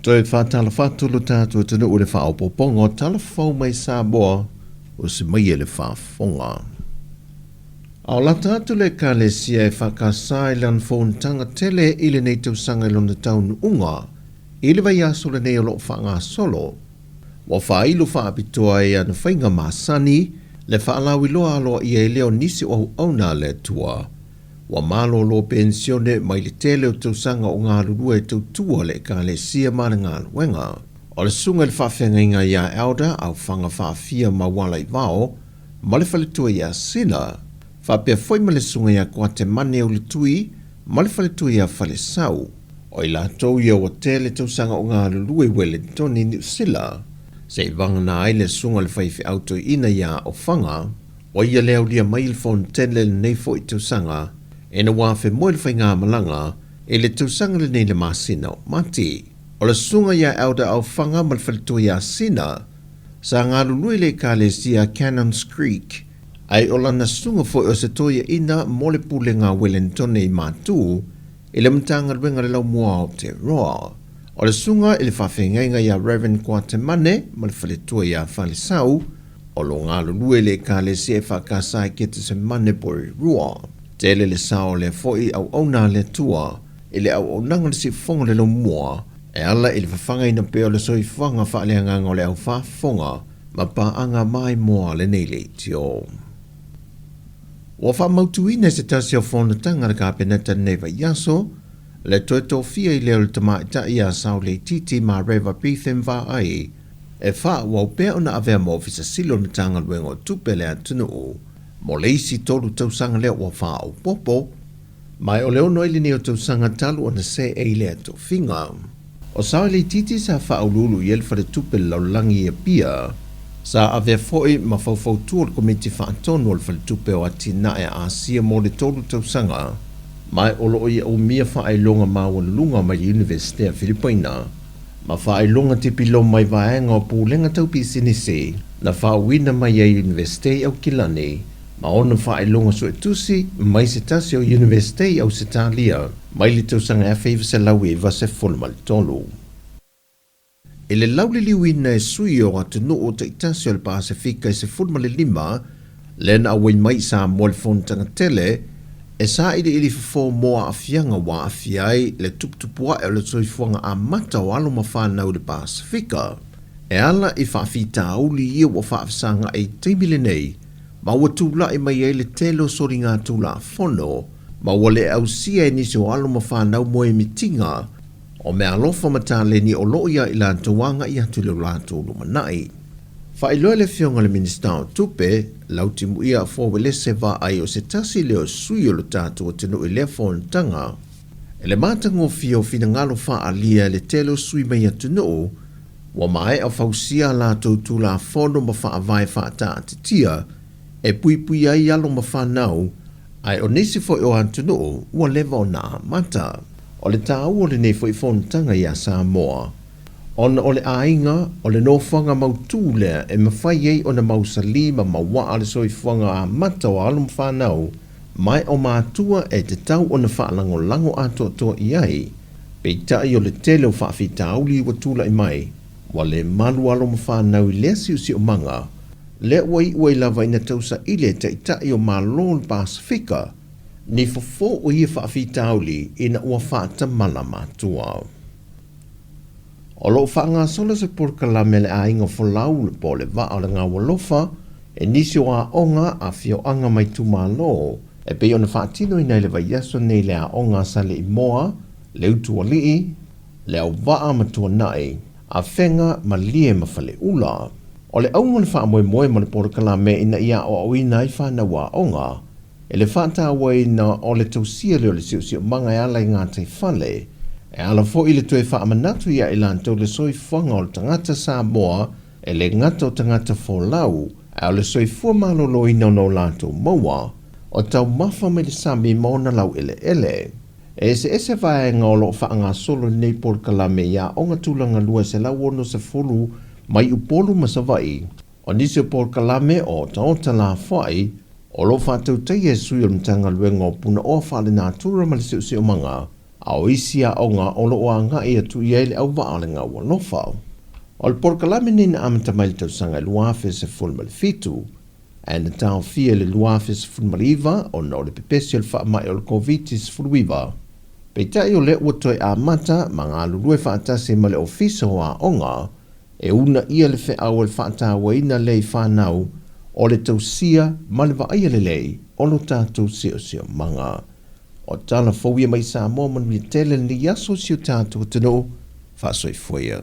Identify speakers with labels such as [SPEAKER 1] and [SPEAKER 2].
[SPEAKER 1] toi whātala whātulu tātua tunu ure whaopopongo tala whau mai Sāmoa o se mai ele whaafonga. Ao lata atu le ka le sia e whakasai lan whontanga tele ile nei tausanga ilona taunu unga, ile vai aso le nei o loo whaanga solo. Wa whailu whaapitua e anu whainga masani, le whaalawi loa aloa ia e leo nisi o auna le tua. Wa malo lo pensione mai le tele o tausanga o ngā rurua e tautua le ka le sia mana ngā luenga. O le sunga le whawhenga inga ia elda au whanga whaafia mawala i vao, ma le whaletua ia sina, whapea foi ma le sunga ia kua te mane o le tui, ma le whaletua ia whale sau. O i la tau ia o tele tausanga o ngā rurua i Wellington i New Zealand, se i vanga na ai le sunga le whaifi auto ina ia o whanga, o ia leo lia mai le fontele le nei fo i tausanga, e na wafe moe le whainga malanga, e le tausanga le nei le masina o mati. O le sunga ia elda au whanga ma le whaletua ia sina, sa ngā rurua le ka le sia Cannons Creek, ai o lana sunga fo o se toia ina mo le pule ngā Wellington i mātū, e le mtanga ruenga le lau mua Aotearoa. O le sunga e le whawhenga ia Reverend Kwatemane ma le whaletua ia whalisau, o lo ngā rurua le ka le sia whakasai ke te se mane pori rua. Tele le sao le foi au ona le tua, e le au onanga le si fonga le lau mua, e ala i le whawhanga ina peo le soi whanga whaaleanga ngā le au whafonga, ma pa anga mai moa le nei le tio. Wa whamautuina se tasi o whonatanga ka peneta neva yaso, le toe tofia i leo le tamaita ia sao le titi ma reva pithem va ai, e wha wau pea ona avea mo ofisa silo mitanga luengo tupe le atunu o, mo leisi tolu tausanga leo wa wha au popo, mai o leo noili ni o tausanga talu o na se e lea to finga. O sao le titi sa wha au lulu i elfa le tupe laulangi e pia, sa avea foi ma faufau tua le komiti wha antonu o le fale tupe o atina e asia mo le tolu tausanga, mai o lo ia o mia wha ai longa ma o lunga mai Universitea Filipaina, ma wha ai longa te pilo mai vaenga o pūlenga taupi sinise, na wha wina mai ai Universitea au Kilane, ma ona wha ai longa so etusi, mai se tasi o Universitea au Setalia, mai le tausanga e whaiva se lau e vase fulma le tolu. E le laule liwina e sui o atunu o te itasi o le Pasifika e se fulma le lima, lena awai mai sa mo le fontanga tele, e sa ide ili fo moa afianga wa afiai le tuptupua e le soifuanga a mata o alo mawhanau le Pasifika. E ala i whaafita auli ia wa whaafisanga e teimile nei, ma watula i mai e le telo sori ngā tula fono, ma wale au sia e nisi o alo mawhanau moe mitinga, o mea alofa matale ni o loia i la tawanga i atu le lato lumanai. Whailoa le fionga le minista o tupe, lauti muia a fōwele se va ai o se tasi leo sui o lo tātu o tenu i lea fōntanga. E le mātango fio fina ngalo wha alia le telo sui mai atu no, wa mai au fausia la tautu la fono ma wha avai wha ata atitia, e pui pui ai alo ma whanau, ai o nesi fo o atu no, ua lewa o na mata. O le tāu o le nei fo i fōntanga i a Sāmoa. Ona o le ainga, o le nofanga mautūlea e mawhai ei o na mausali ma mawa le soifuanga a mata o alum whanau, mai o mātua e te tau o na whaalango lango ato toa i ai, pei tai o le tele o whaafi tauli wa tūla i mai, wa le malu alum whanau i lea siusi o manga, le ua i lava ina tausa ile te tai o malon Pasifika, ni fofo o ia whaafi tauli ina ua whaata mala mātua. O lo whaanga sola se porkala mele a inga folau le po le va o le ngā walofa, e nisi o a onga a fio anga mai tu malo, e pe ona whaatino i nei le vaiaso nei le a onga sale i moa, le utu a lii, le au waa matua nai, a whenga ma lie ma whale ula. O le aunga le wha moe moe ma le porkala me ina ia o au ina i whana wa onga, e le whaata wai na o le tausia leo le siu manga e ala i ngā te whale, e ala fo i le tue wha amanatu ia i lantou le soi whanga o le tangata Sāmoa e le ngata o tangata fōlau e o le soi fua malolo i no lantou maua o tau mawha me le sami maona lau ele. E se vae ngā lo wha ngā solo nei porkala me ia o ngā tūlanga lua se lau ono se fulu mai upolu masawai o nisi o porkala me o taota la whai o lo wha tau tei e sui o mtanga luenga o puna o wha le nā tūra ma le siu manga Ao isi a onga o lo o nga ia tu ia le au waa le ngau alofa. O le porkalame nina amatamai le tausanga luafe se fulmal fitu, e na tau fia le luafe se fulmal iwa o na o le pepesi o le whaamai o le COVID se fulwiwa. Peitai o le uatoi a mata ma ngā lulue whaatase ma le ofisa o a onga, e una ia le whea o le whaatawa ina lei whanau o le tausia ma le waaia le lei o lo tātou sio manga. O tala fowia mai Sāmoa man mi tele ni yaso sio tātou tano whaasoi fuia.